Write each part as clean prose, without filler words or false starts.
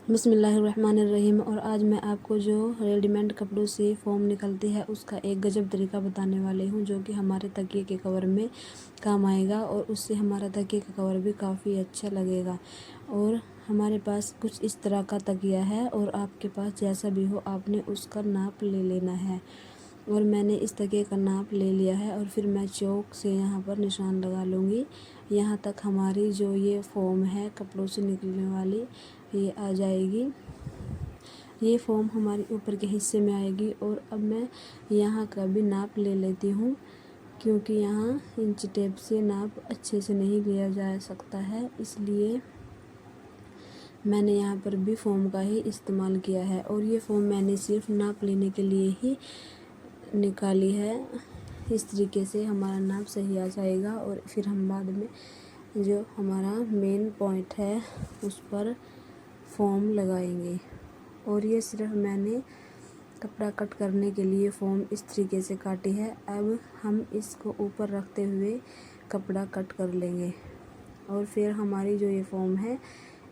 बिस्मिल्लाहिर्रहमानिर्रहीम। और आज मैं आपको जो रेडीमेड कपड़ों से फ़ोम निकलती है उसका एक गजब तरीका बताने वाली हूँ, जो कि हमारे तकिए के कवर में काम आएगा और उससे हमारा तकिए का कवर भी काफ़ी अच्छा लगेगा। और हमारे पास कुछ इस तरह का तकिया है और आपके पास जैसा भी हो आपने उसका नाप ले लेना है। और मैंने इस तकिए का नाप ले लिया है और फिर मैं चौक से यहाँ पर निशान लगा लूँगी। यहाँ तक हमारी जो ये फ़ोम है कपड़ों से निकलने वाली ये आ जाएगी। ये फ़ोम हमारी ऊपर के हिस्से में आएगी। और अब मैं यहाँ का भी नाप ले लेती हूँ, क्योंकि यहाँ इंच टेप से नाप अच्छे से नहीं लिया जा सकता है, इसलिए मैंने यहाँ पर भी फ़ोम का ही इस्तेमाल किया है। और ये फ़ोम मैंने सिर्फ नाप लेने के लिए ही निकाली है। इस तरीके से हमारा नाप सही आ जाएगा और फिर हम बाद में जो हमारा मेन पॉइंट है उस पर फ़ोम लगाएंगे। और ये सिर्फ मैंने कपड़ा कट करने के लिए फ़ोम इस तरीके से काटी है। अब हम इसको ऊपर रखते हुए कपड़ा कट कर लेंगे और फिर हमारी जो ये फ़ोम है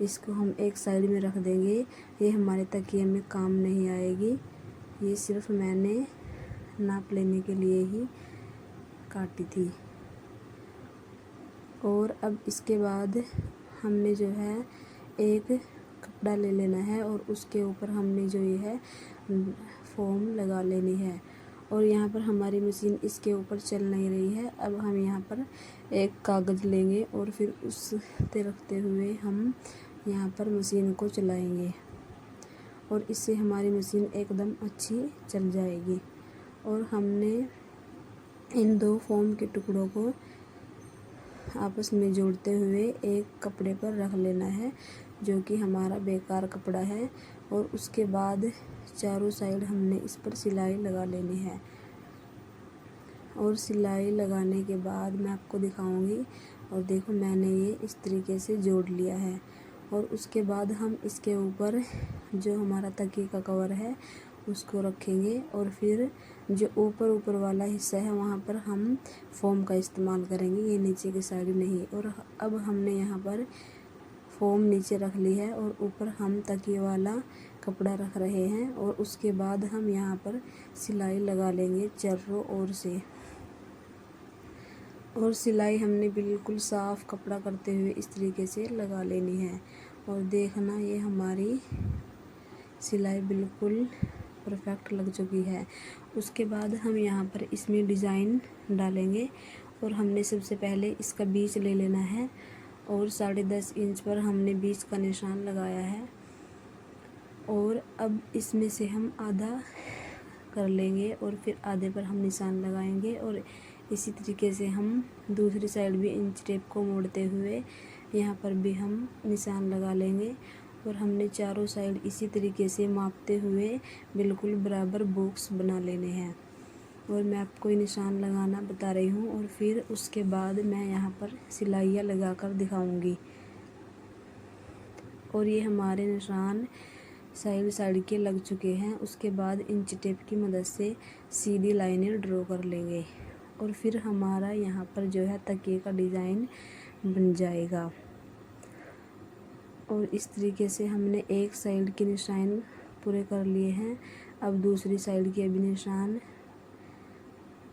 इसको हम एक साइड में रख देंगे। ये हमारे तकिए में काम नहीं आएगी, ये सिर्फ मैंने नाप लेने के लिए ही काटी थी। और अब इसके बाद हमने जो है एक कपड़ा ले लेना है और उसके ऊपर हमने जो ये है फ़ोम लगा लेनी है। और यहाँ पर हमारी मशीन इसके ऊपर चल नहीं रही है। अब हम यहाँ पर एक कागज़ लेंगे और फिर उस पे रखते हुए हम यहाँ पर मशीन को चलाएंगे और इससे हमारी मशीन एकदम अच्छी चल जाएगी। और हमने इन दो फ़ोम के टुकड़ों को आपस में जोड़ते हुए एक कपड़े पर रख लेना है, जो कि हमारा बेकार कपड़ा है। और उसके बाद चारों साइड हमने इस पर सिलाई लगा लेनी है। और सिलाई लगाने के बाद मैं आपको दिखाऊंगी। और देखो मैंने ये इस तरीके से जोड़ लिया है। और उसके बाद हम इसके ऊपर जो हमारा तकिए का कवर है उसको रखेंगे और फिर जो ऊपर वाला हिस्सा है वहाँ पर हम फ़ोम का इस्तेमाल करेंगे, ये नीचे की साइड नहीं। और अब हमने यहाँ पर फ़ोम नीचे रख ली है और ऊपर हम तकिए वाला कपड़ा रख रहे हैं। और उसके बाद हम यहाँ पर सिलाई लगा लेंगे चारों ओर से। और सिलाई हमने बिल्कुल साफ़ कपड़ा करते हुए इस तरीके से लगा लेनी है। और देखना ये हमारी सिलाई बिल्कुल परफेक्ट लग चुकी है। उसके बाद हम यहाँ पर इसमें डिज़ाइन डालेंगे। और हमने सबसे पहले इसका बीच ले लेना है और 10.5 इंच पर हमने बीच का निशान लगाया है। और अब इसमें से हम आधा कर लेंगे और फिर आधे पर हम निशान लगाएंगे। और इसी तरीके से हम दूसरी साइड भी इंच टेप को मोड़ते हुए यहाँ पर भी हम निशान लगा लेंगे। और हमने चारों साइड इसी तरीके से मापते हुए बिल्कुल बराबर बॉक्स बना लेने हैं। और मैं आपको ये निशान लगाना बता रही हूँ और फिर उसके बाद मैं यहाँ पर सिलाइयाँ लगा कर दिखाऊँगी। और ये हमारे निशान साइड के लग चुके हैं। उसके बाद इंच टेप की मदद से सीधी लाइनें ड्रॉ कर लेंगे और फिर हमारा यहाँ पर जो है तकिए का डिज़ाइन बन जाएगा। और इस तरीके से हमने एक साइड के निशान पूरे कर लिए हैं। अब दूसरी साइड के भी निशान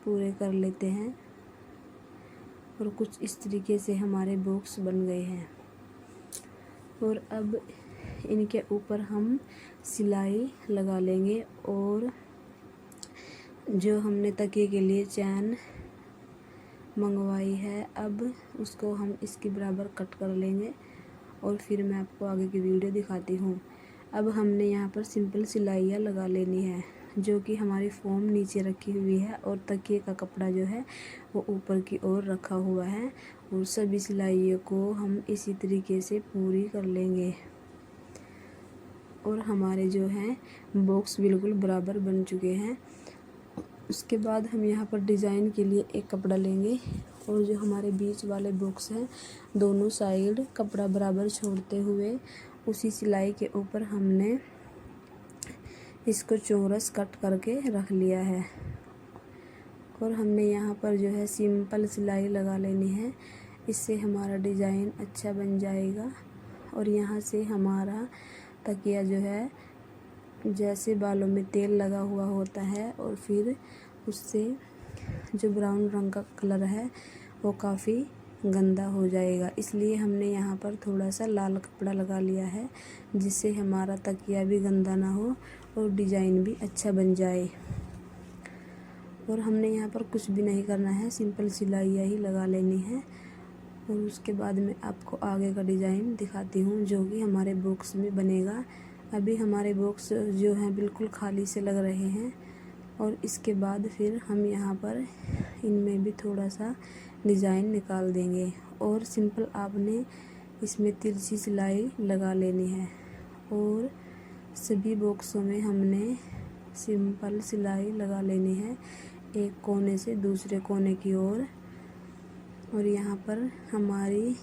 पूरे कर लेते हैं। और कुछ इस तरीके से हमारे बॉक्स बन गए हैं। और अब इनके ऊपर हम सिलाई लगा लेंगे। और जो हमने तकिए के लिए चैन मंगवाई है अब उसको हम इसके बराबर कट कर लेंगे और फिर मैं आपको आगे की वीडियो दिखाती हूँ। अब हमने यहाँ पर सिंपल सिलाइयाँ लगा लेनी है, जो कि हमारी फ़ोम नीचे रखी हुई है और तकिए का कपड़ा जो है वो ऊपर की ओर रखा हुआ है। और सभी सिलाइयों को हम इसी तरीके से पूरी कर लेंगे। और हमारे जो हैं बॉक्स बिल्कुल बराबर बन चुके हैं। उसके बाद हम यहाँ पर डिज़ाइन के लिए एक कपड़ा लेंगे और जो हमारे बीच वाले बॉक्स हैं दोनों साइड कपड़ा बराबर छोड़ते हुए उसी सिलाई के ऊपर हमने इसको चौरस कट करके रख लिया है। और हमने यहाँ पर जो है सिंपल सिलाई लगा लेनी है, इससे हमारा डिज़ाइन अच्छा बन जाएगा। और यहाँ से हमारा तकिया जो है जैसे बालों में तेल लगा हुआ होता है और फिर उससे जो ब्राउन रंग का कलर है वो काफ़ी गंदा हो जाएगा। इसलिए हमने यहाँ पर थोड़ा सा लाल कपड़ा लगा लिया है जिससे हमारा तकिया भी गंदा ना हो और डिज़ाइन भी अच्छा बन जाए। और हमने यहाँ पर कुछ भी नहीं करना है, सिंपल सिलाइयाँ ही लगा लेनी है। और उसके बाद मैं आपको आगे का डिज़ाइन दिखाती हूँ जो कि हमारे बॉक्स में बनेगा। अभी हमारे बॉक्स जो हैं बिल्कुल खाली से लग रहे हैं और इसके बाद फिर हम यहाँ पर इनमें भी थोड़ा सा डिज़ाइन निकाल देंगे। और सिंपल आपने इसमें तिरछी सिलाई लगा लेनी है और सभी बॉक्सों में हमने सिंपल सिलाई लगा लेनी है, एक कोने से दूसरे कोने की ओर। और यहाँ पर हमारी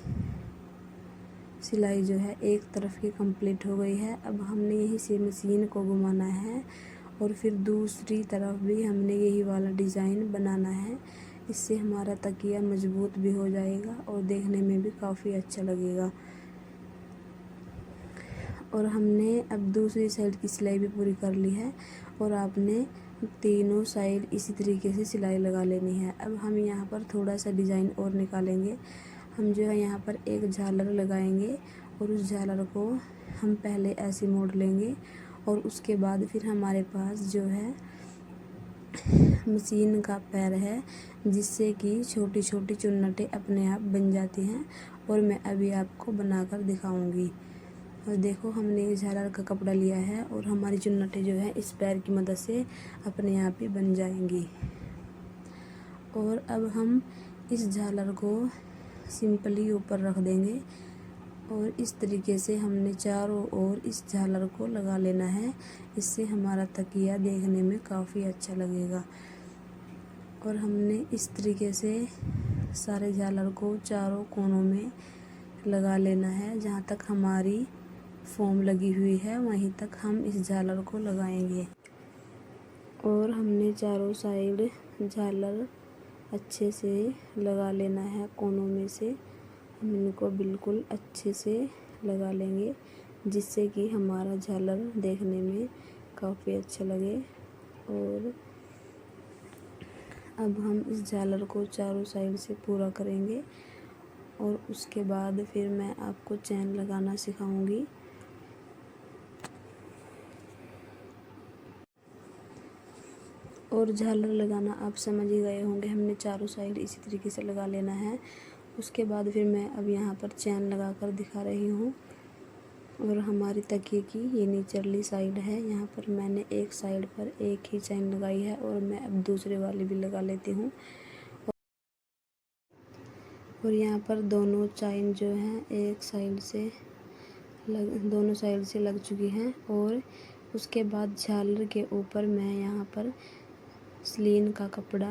सिलाई जो है एक तरफ की कंप्लीट हो गई है। अब हमने यहीं से मशीन को घुमाना है और फिर दूसरी तरफ भी हमने यही वाला डिज़ाइन बनाना है। इससे हमारा तकिया मजबूत भी हो जाएगा और देखने में भी काफ़ी अच्छा लगेगा। और हमने अब दूसरी साइड की सिलाई भी पूरी कर ली है और आपने तीनों साइड इसी तरीके से सिलाई लगा लेनी है। अब हम यहाँ पर थोड़ा सा डिज़ाइन और निकालेंगे। हम जो है यहाँ पर एक झालर लगाएंगे और उस झालर को हम पहले ऐसे मोड़ लेंगे और उसके बाद फिर हमारे पास जो है मशीन का पैर है जिससे कि छोटी छोटी चुन्नटें अपने आप बन जाती हैं और मैं अभी आपको बनाकर दिखाऊंगी। और देखो हमने ये झालर का कपड़ा लिया है और हमारी चुन्नटें जो है इस पैर की मदद से अपने आप ही बन जाएंगी। और अब हम इस झालर को सिंपली ऊपर रख देंगे और इस तरीके से हमने चारों ओर इस झालर को लगा लेना है। इससे हमारा तकिया देखने में काफ़ी अच्छा लगेगा। और हमने इस तरीके से सारे झालर को चारों कोनों में लगा लेना है। जहाँ तक हमारी फोम लगी हुई है वहीं तक हम इस झालर को लगाएंगे। और हमने चारों साइड झालर अच्छे से लगा लेना है। कोनों में से हम इनको बिल्कुल अच्छे से लगा लेंगे जिससे कि हमारा झालर देखने में काफ़ी अच्छा लगे। और अब हम इस झालर को चारों साइड से पूरा करेंगे और उसके बाद फिर मैं आपको चैन लगाना सिखाऊंगी। और झालर लगाना आप समझ ही गए होंगे, हमने चारों साइड इसी तरीके से लगा लेना है। उसके बाद फिर मैं अब यहाँ पर चैन लगा कर दिखा रही हूँ। और हमारी तकिए की ये निचली साइड है, यहाँ पर मैंने एक साइड पर एक ही चैन लगाई है और मैं अब दूसरे वाली भी लगा लेती हूँ। और यहाँ पर दोनों चैन जो हैं एक साइड से दोनों साइड से लग चुकी हैं। और उसके बाद झालर के ऊपर मैं यहाँ पर स्लीन का कपड़ा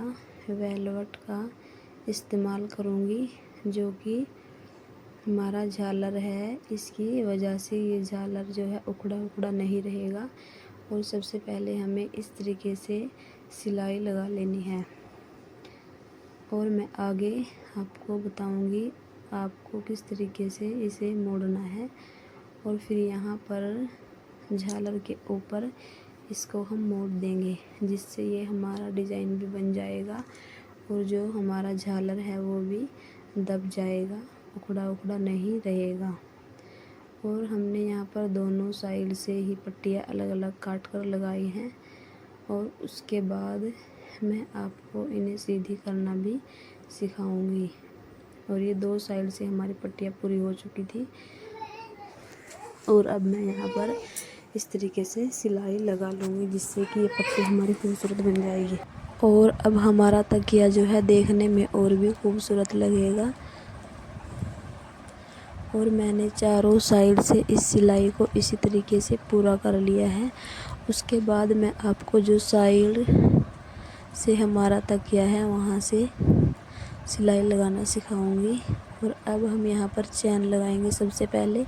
वेलवेट का इस्तेमाल करूँगी जो कि हमारा झालर है, इसकी वजह से ये झालर जो है उखड़ा उखड़ा नहीं रहेगा। और सबसे पहले हमें इस तरीके से सिलाई लगा लेनी है और मैं आगे आपको बताऊंगी आपको किस तरीके से इसे मोड़ना है। और फिर यहाँ पर झालर के ऊपर इसको हम मोड़ देंगे जिससे ये हमारा डिज़ाइन भी बन जाएगा और जो हमारा झालर है वो भी दब जाएगा, उखड़ा उखड़ा नहीं रहेगा। और हमने यहाँ पर दोनों साइड से ही पट्टियाँ अलग अलग काट कर लगाई हैं। और उसके बाद मैं आपको इन्हें सीधी करना भी सिखाऊंगी। और ये दो साइड से हमारी पट्टियाँ पूरी हो चुकी थी और अब मैं यहाँ पर इस तरीके से सिलाई लगा लूँगी जिससे कि ये पट्टी हमारी खूबसूरत बन जाएगी। और अब हमारा तकिया जो है देखने में और भी खूबसूरत लगेगा। और मैंने चारों साइड से इस सिलाई को इसी तरीके से पूरा कर लिया है। उसके बाद मैं आपको जो साइड से हमारा तकिया है वहाँ से सिलाई लगाना सिखाऊंगी। और अब हम यहाँ पर चैन लगाएंगे सबसे पहले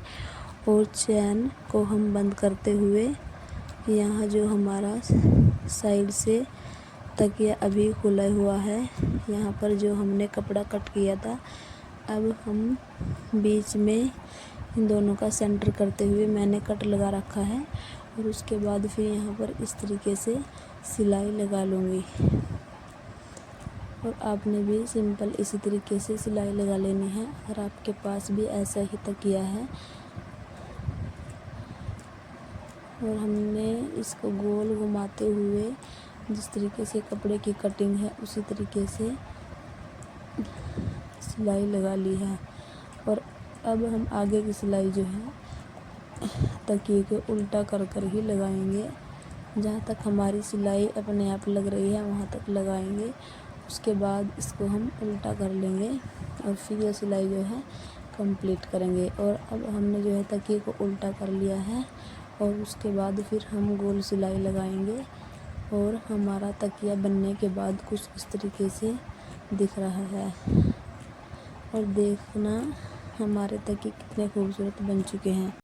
और चैन को हम बंद करते हुए यहाँ जो हमारा साइड से तकिया अभी खुला हुआ है यहाँ पर जो हमने कपड़ा कट किया था, अब हम बीच में इन दोनों का सेंटर करते हुए मैंने कट लगा रखा है और उसके बाद फिर यहाँ पर इस तरीके से सिलाई लगा लूँगी। और आपने भी सिंपल इसी तरीके से सिलाई लगा लेनी है। और आपके पास भी ऐसा ही तकिया है और हमने इसको गोल घुमाते हुए जिस तरीके से कपड़े की कटिंग है उसी तरीके से सिलाई लगा ली है। और अब हम आगे की सिलाई जो है तकिए के उल्टा कर कर ही लगाएंगे। जहाँ तक हमारी सिलाई अपने आप लग रही है वहाँ तक लगाएंगे। उसके बाद इसको हम उल्टा कर लेंगे और फिर यह सिलाई जो है कंप्लीट करेंगे। और अब हमने जो है तकिए को उल्टा कर लिया है और उसके बाद फिर हम गोल सिलाई लगाएंगे। और हमारा तकिया बनने के बाद कुछ इस तरीके से दिख रहा है। और देखना हमारे तकिए कितने खूबसूरत बन चुके हैं।